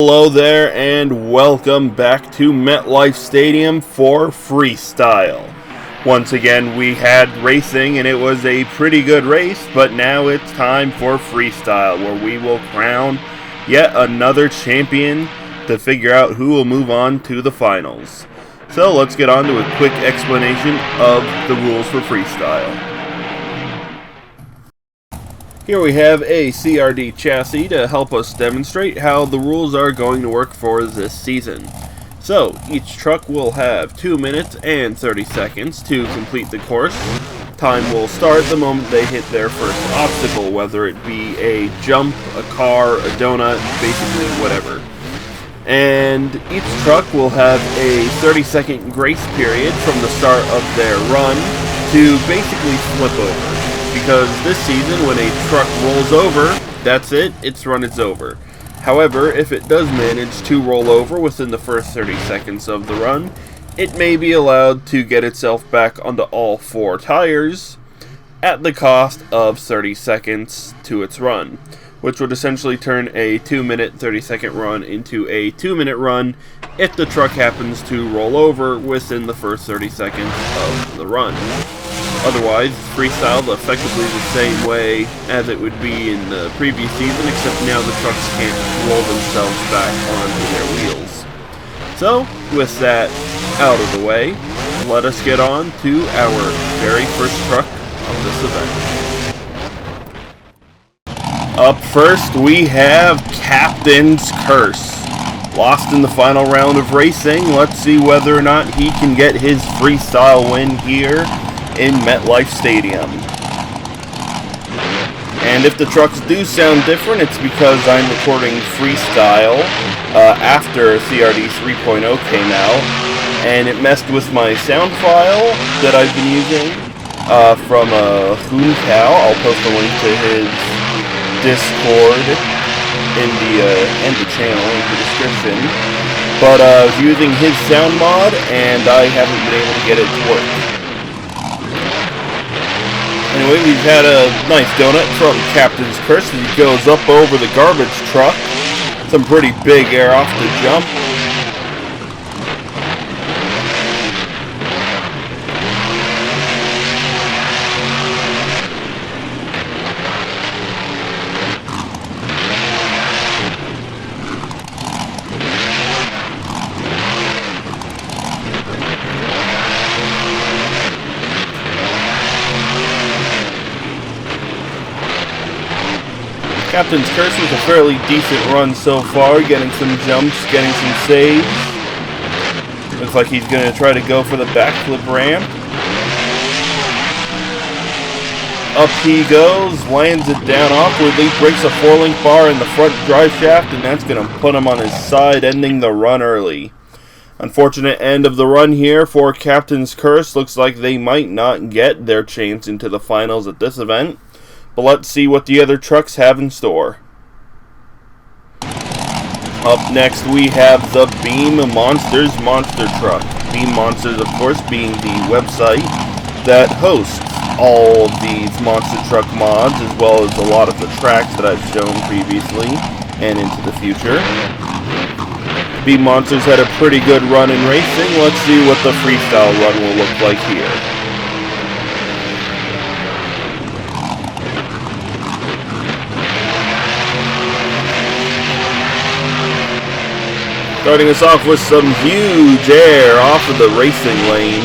Hello there and welcome back to Metlife Stadium for Freestyle. Once again we had racing and it was a pretty good race, but now it's time for Freestyle where we will crown yet another champion to figure out who will move on to the finals. So let's get on to a quick explanation of the rules for Freestyle. Here we have a CRD chassis to help us demonstrate how the rules are going to work for this season. So, each truck will have 2 minutes and 30 seconds to complete the course. Time will start the moment they hit their first obstacle, whether it be a jump, a car, a donut, basically whatever. And each truck will have a 30-second grace period from the start of their run to basically flip over. Because this season, when a truck rolls over, that's it, its run is over. However, if it does manage to roll over within the first 30 seconds of the run, it may be allowed to get itself back onto all 4 tires at the cost of 30 seconds to its run, which would essentially turn a 2-minute, 30-second run into a 2-minute run if the truck happens to roll over within the first 30 seconds of the run. Otherwise, Freestyle effectively the same way as it would be in the previous season, except now the trucks can't roll themselves back onto their wheels. So, with that out of the way, let us get on to our very first truck of this event. Up first, we have Captain's Curse. Lost in the final round of racing, let's see whether or not he can get his Freestyle win here in Metlife Stadium. And if the trucks do sound different, it's because I'm recording Freestyle after CRD 3.0 came out, and it messed with my sound file that I've been using from Cow. I'll post a link to his Discord in the channel in the description. But I was using his sound mod, and I haven't been able to get it to work. Anyway, we've had a nice donut from Captain's Curse as he goes up over the garbage truck. Some pretty big air off the jump. Captain's Curse was a fairly decent run so far, getting some jumps, getting some saves. Looks like he's going to try to go for the backflip ramp. Up he goes, lands it down awkwardly, breaks a 4-link bar in the front drive shaft, and that's going to put him on his side, ending the run early. Unfortunate end of the run here for Captain's Curse. Looks like they might not get their chance into the finals at this event. But let's see what the other trucks have in store. Up next we have the Beam Monsters Monster Truck. Beam Monsters, of course, being the website that hosts all of these Monster Truck mods, as well as a lot of the tracks that I've shown previously and into the future. Beam Monsters had a pretty good run in racing. Let's see what the Freestyle run will look like here. Starting us off with some huge air off of the racing lane.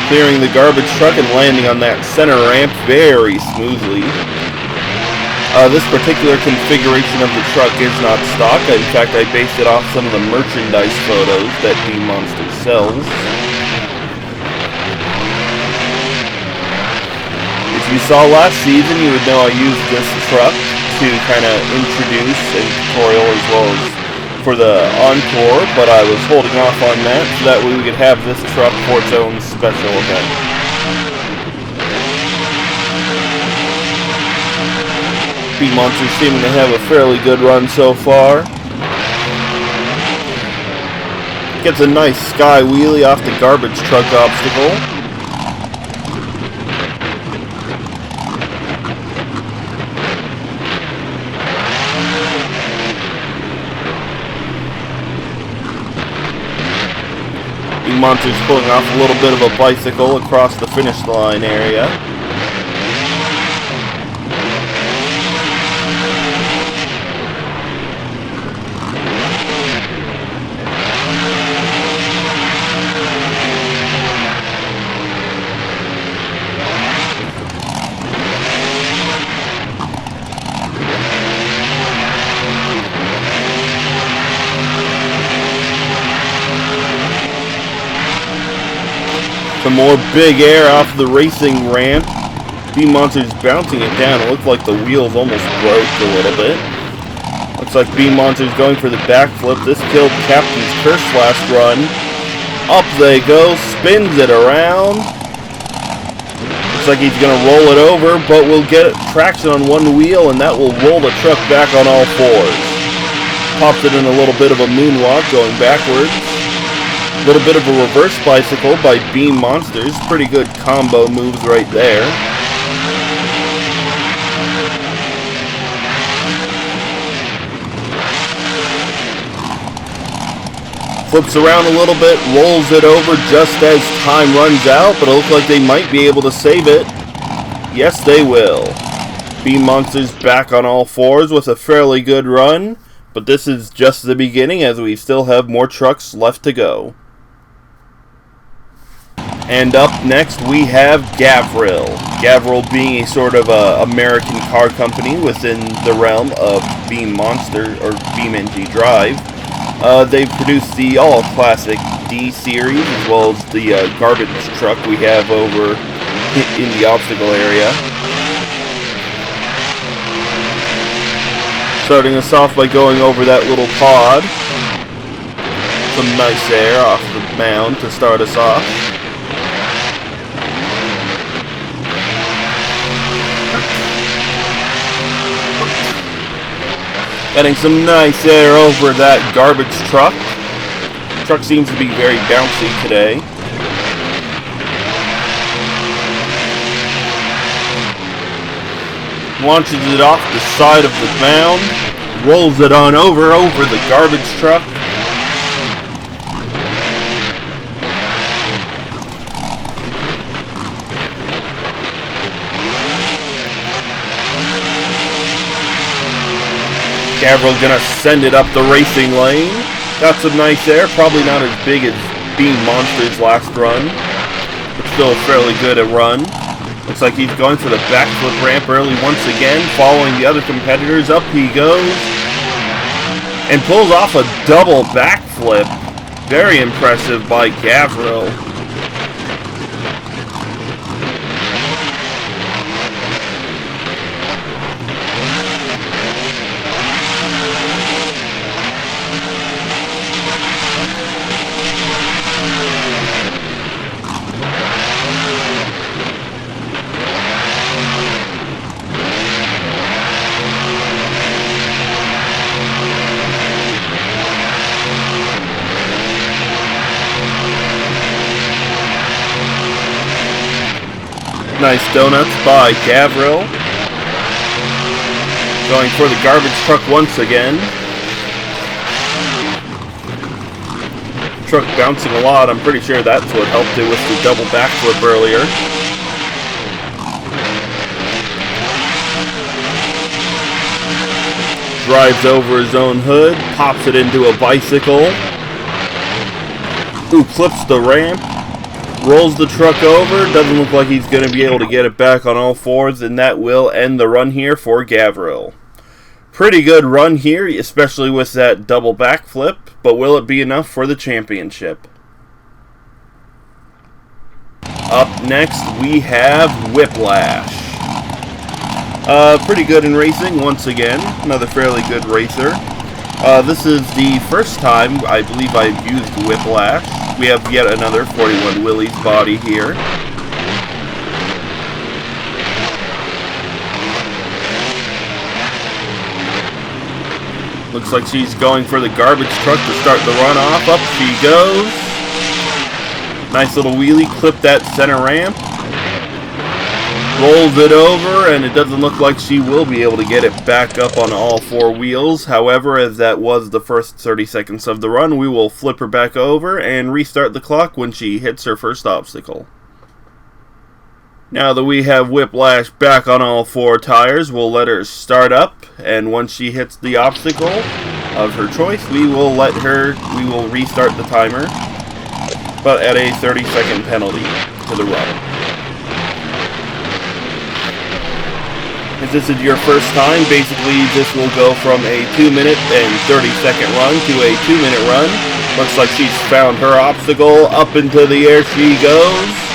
Clearing the garbage truck and landing on that center ramp very smoothly. This particular configuration of the truck is not stock. In fact, I based it off some of the merchandise photos that Beam Monsters sells. If you saw last season, you would know I used this truck to kind of introduce and tutorial as well as for the encore, but I was holding off on that so that way we could have this truck for its own special event. Beam Monsters seeming to have a fairly good run so far. Gets a nice sky wheelie off the garbage truck obstacle. Monster's pulling off a little bit of a bicycle across the finish line area. Some more big air off the racing ramp. BeamNG's bouncing it down. It looks like the wheels almost broke a little bit. Looks like BeamNG's going for the backflip. This killed Captain's Curse last run. Up they go. Spins it around. Looks like he's going to roll it over, but will get traction on one wheel, and that will roll the truck back on all fours. Pops it in a little bit of a moonwalk going backwards. A little bit of a reverse bicycle by BeamNG. Pretty good combo moves right there. Flips around a little bit, rolls it over just as time runs out, but it looks like they might be able to save it. Yes, they will. BeamNG's back on all fours with a fairly good run, but this is just the beginning as we still have more trucks left to go. And up next we have Gabriel. Gabriel being a sort of American car company within the realm of BeamNG or BeamNG Drive. They've produced the all-classic D series as well as the garbage truck we have over in the obstacle area. Starting us off by going over that little pod. Some nice air off the mound to start us off. Getting some nice air over that garbage truck. Truck seems to be very bouncy today. Launches it off the side of the mound. Rolls it on over the garbage truck. Gabriel gonna send it up the racing lane. Got some nice air, probably not as big as BeamNG's last run, but still fairly good a run. Looks like he's going for the backflip ramp early once again, following the other competitors. Up he goes, and pulls off a double backflip. Very impressive by Gabriel. Nice donuts by Gabriel. Going for the garbage truck once again. Truck bouncing a lot. I'm pretty sure that's what helped it with the double backflip earlier. Drives over his own hood. Pops it into a bicycle. Ooh, clips the ramp. Rolls the truck over. Doesn't look like he's going to be able to get it back on all fours, and that will end the run here for Gabriel. Pretty good run here, especially with that double backflip, but will it be enough for the championship? Up next, we have Whiplash. Pretty good in racing, once again. Another fairly good racer. This is the first time I believe I've used Whiplash. We have yet another 41 Willys body here. Looks like she's going for the garbage truck to start the run off. Up she goes. Nice little wheelie, clip that center ramp. Rolls it over, and it doesn't look like she will be able to get it back up on all four wheels. However, as that was the first 30 seconds of the run, we will flip her back over and restart the clock when she hits her first obstacle. Now that we have Whiplash back on all four tires, we'll let her start up, and once she hits the obstacle of her choice, we will restart the timer, but at a 30-second penalty to the run. If this is your first time, basically this will go from a 2-minute and 30-second run to a 2-minute run. Looks like she's found her obstacle. Up into the air she goes.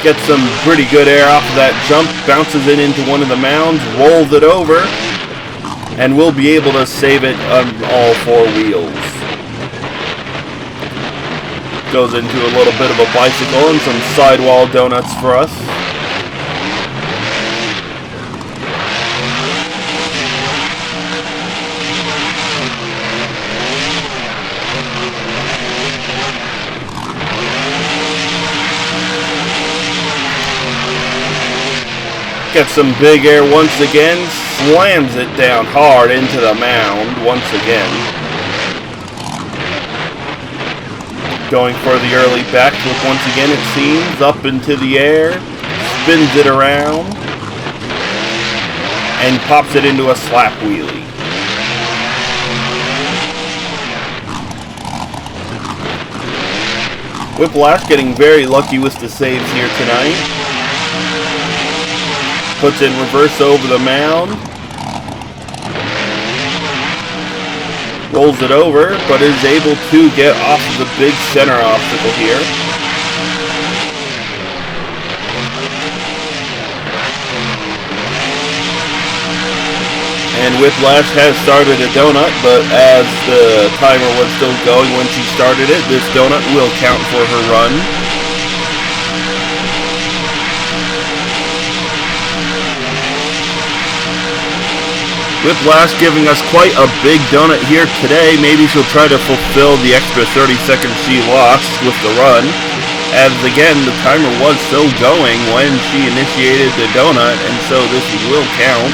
Gets some pretty good air off of that jump, bounces it into one of the mounds, rolls it over, and we'll be able to save it on all four wheels. Goes into a little bit of a bicycle and some sidewall donuts for us. Gets some big air once again, slams it down hard into the mound once again. Going for the early backflip once again, it seems, up into the air, spins it around, and pops it into a slap wheelie. Whiplash getting very lucky with the saves here tonight. Puts it in reverse over the mound. Rolls it over, but is able to get off of the big center obstacle here. And Whiplash has started a donut, but as the timer was still going when she started it, this donut will count for her run. Whiplash giving us quite a big donut here today. Maybe she'll try to fulfill the extra 30 seconds she lost with the run. As again, the timer was still going when she initiated the donut, and so this will count.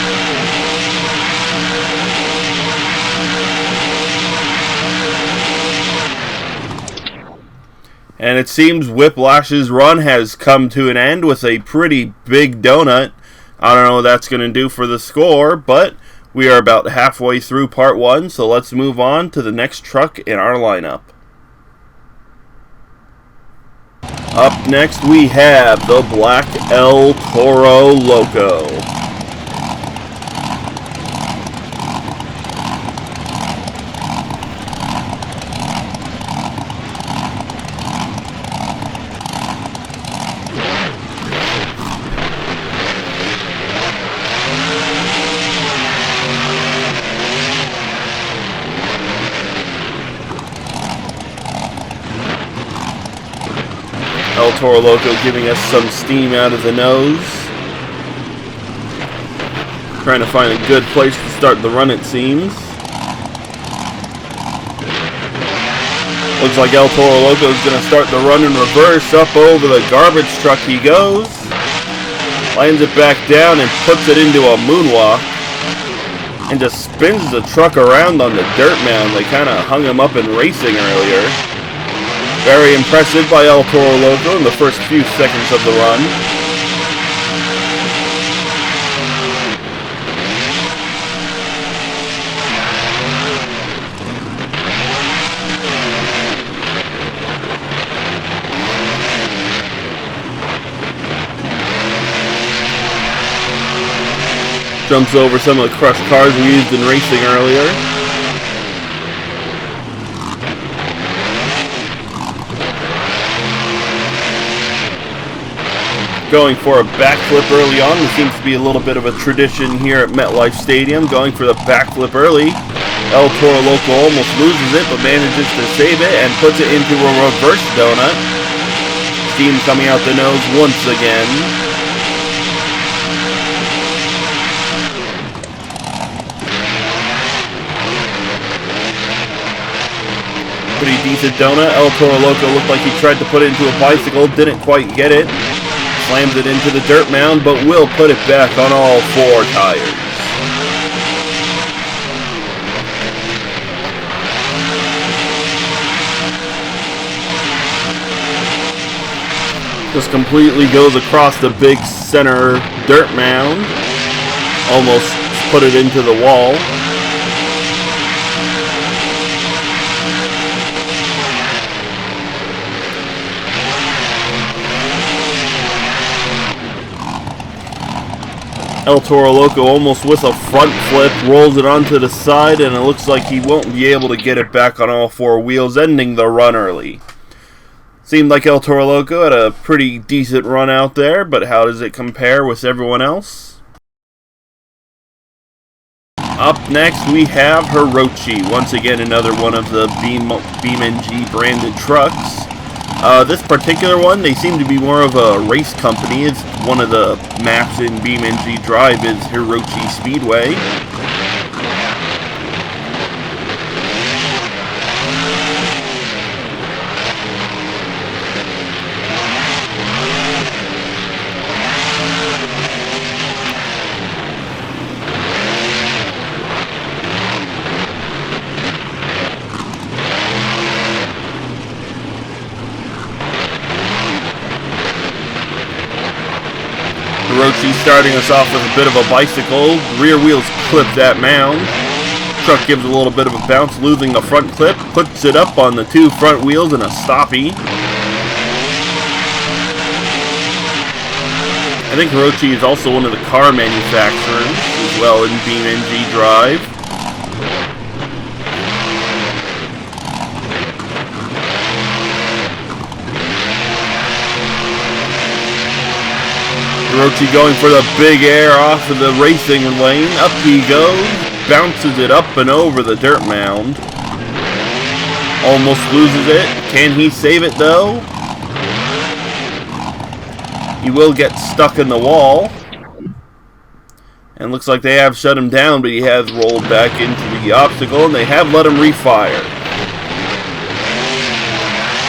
And it seems Whiplash's run has come to an end with a pretty big donut. I don't know what that's going to do for the score, but we are about halfway through part 1, so let's move on to the next truck in our lineup. Up next we have the black Toro Loco. Toro Loco giving us some steam out of the nose. Trying to find a good place to start the run, it seems. Looks like Toro Loco is going to start the run in reverse. Up over the garbage truck he goes. Lands it back down and puts it into a moonwalk. And just spins the truck around on the dirt mound. They kind of hung him up in racing earlier. Very impressive by Toro Loco in the first few seconds of the run. Jumps over some of the crushed cars we used in racing earlier. Going for a backflip early on. There seems to be a little bit of a tradition here at Metlife Stadium. Going for the backflip early. El Toro Loco almost loses it, but manages to save it and puts it into a reverse donut. Steam coming out the nose once again. Pretty decent donut. El Toro Loco looked like he tried to put it into a bicycle, didn't quite get it. Slams it into the dirt mound, but will put it back on all 4 tires. Just completely goes across the big center dirt mound. Almost put it into the wall. El Toro Loco almost with a front flip, rolls it onto the side, and it looks like he won't be able to get it back on all 4 wheels, ending the run early. Seemed like El Toro Loco had a pretty decent run out there, but how does it compare with everyone else? Up next we have Hirochi, once again another one of the BeamNG branded trucks. This particular one, they seem to be more of a race company. It's one of the maps in BeamNG Drive is Hirochi Speedway. Hirochi starting us off with a bit of a bicycle. Rear wheels clip that mound. Truck gives a little bit of a bounce, losing the front clip. Puts it up on the 2 front wheels in a stoppie. I think Hirochi is also one of the car manufacturers as well in BeamNG Drive. Hirochi going for the big air off of the racing lane. Up he goes. Bounces it up and over the dirt mound. Almost loses it. Can he save it though? He will get stuck in the wall. And looks like they have shut him down, but he has rolled back into the obstacle, and they have let him refire.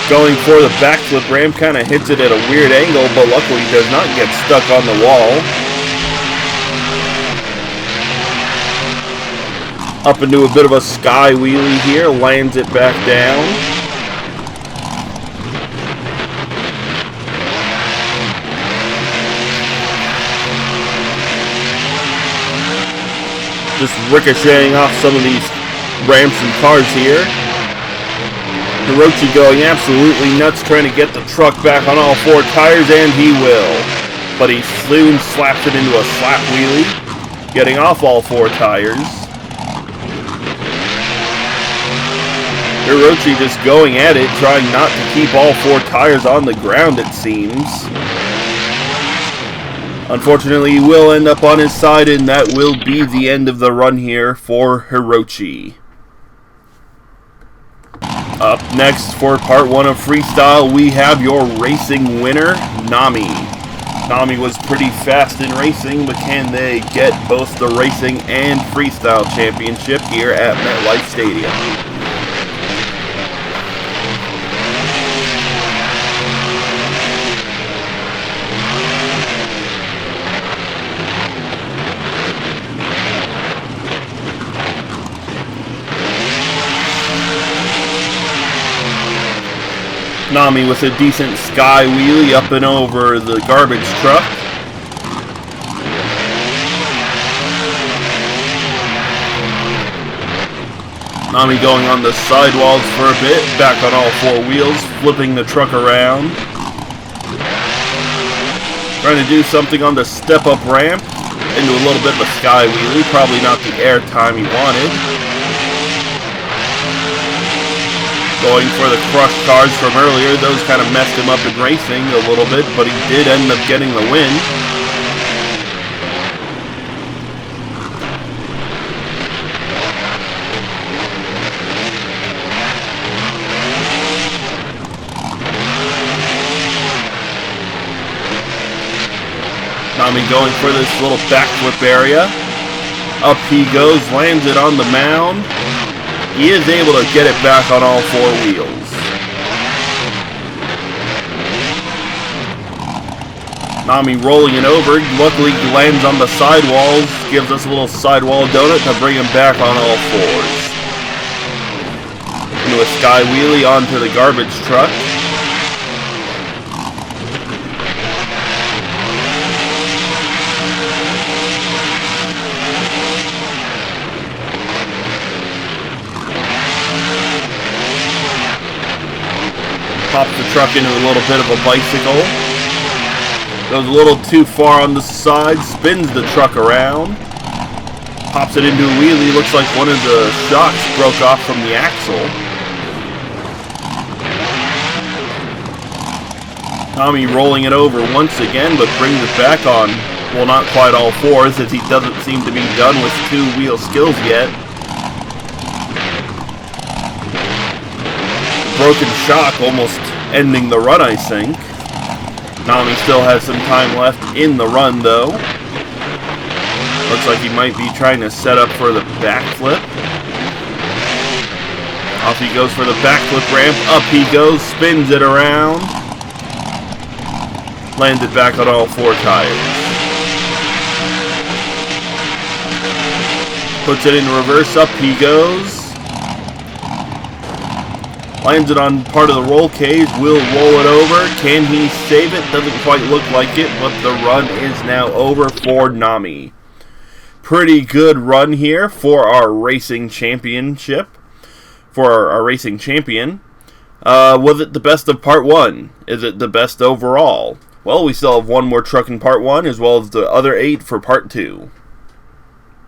Going for the backflip ramp, kind of hits it at a weird angle, but luckily does not get stuck on the wall. Up into a bit of a sky wheelie here, lands it back down. Just ricocheting off some of these ramps and cars here. Hirochi going absolutely nuts, trying to get the truck back on all 4 tires, and he will. But he soon slaps it into a slap wheelie, getting off all 4 tires. Hirochi just going at it, trying not to keep all 4 tires on the ground, it seems. Unfortunately, he will end up on his side, and that will be the end of the run here for Hirochi. Up next for part 1 of Freestyle, we have your racing winner, Nami. Nami was pretty fast in racing, but can they get both the racing and freestyle championship here at Metlife Stadium? Nami with a decent sky wheelie up and over the garbage truck. Nami going on the sidewalls for a bit, back on all 4 wheels, flipping the truck around. Trying to do something on the step-up ramp, into a little bit of a sky wheelie, probably not the air time he wanted. Going for the crushed cars from earlier. Those kind of messed him up in racing a little bit, but he did end up getting the win. Nami going for this little backflip area. Up he goes, lands it on the mound. He is able to get it back on all four wheels. Nami rolling it over. Luckily he lands on the sidewalls. Gives us a little sidewall donut to bring him back on all fours. Into a sky wheelie onto the garbage truck. Pops the truck into a little bit of a bicycle. Goes a little too far on the side. Spins the truck around. Pops it into a wheelie. Looks like one of the shocks broke off from the axle. Nami rolling it over once again, but brings it back on, well, not quite all fours, as he doesn't seem to be done with two-wheel skills yet. Broken shock almost ending the run, I think. Nami still has some time left in the run, though. Looks like he might be trying to set up for the backflip. Off he goes for the backflip ramp. Up he goes, spins it around. Lands it back on all four tires. Puts it in reverse. Up he goes. Lands it on part of the roll cage, will roll it over. Can he save it? Doesn't quite look like it, but the run is now over for Nami. Pretty good run here for our racing championship. For our racing champion. Was it the best of part 1? Is it the best overall? Well, we still have one more truck in part 1, as well as the other 8 for part 2.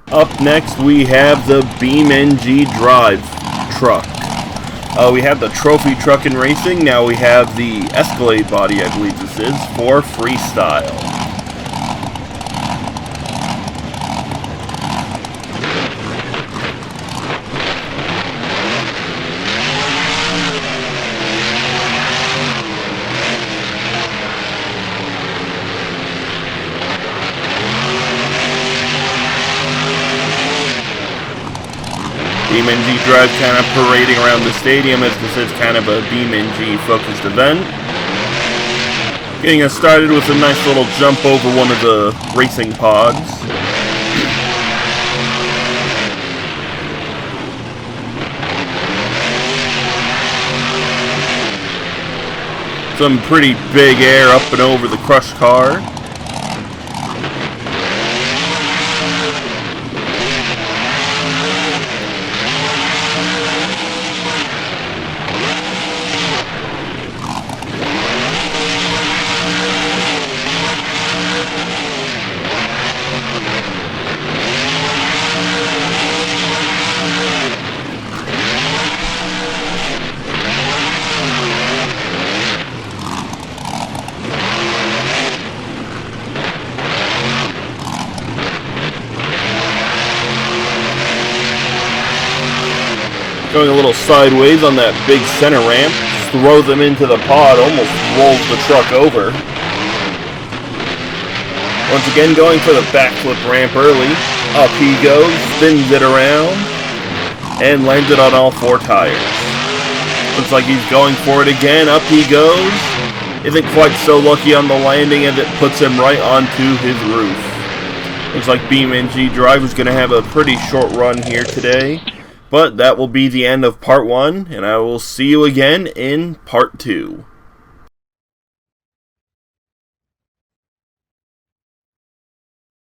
Up next, we have the BeamNG Drive truck. We have the trophy truck in racing. Now we have the Escalade body, I believe this is, for Freestyle. BeamNG Drive kind of parading around the stadium as this is kind of a BeamNG focused event. Getting us started with a nice little jump over one of the racing pods. Some pretty big air up and over the crushed car. Going a little sideways on that big center ramp, throws him into the pod, almost rolls the truck over. Once again going for the backflip ramp early. Up he goes, spins it around, and lands it on all four tires. Looks like he's going for it again. Up he goes. Isn't quite so lucky on the landing as it puts him right onto his roof. Looks like BeamNG Drive is going to have a pretty short run here today. But that will be the end of part 1, and I will see you again in part 2.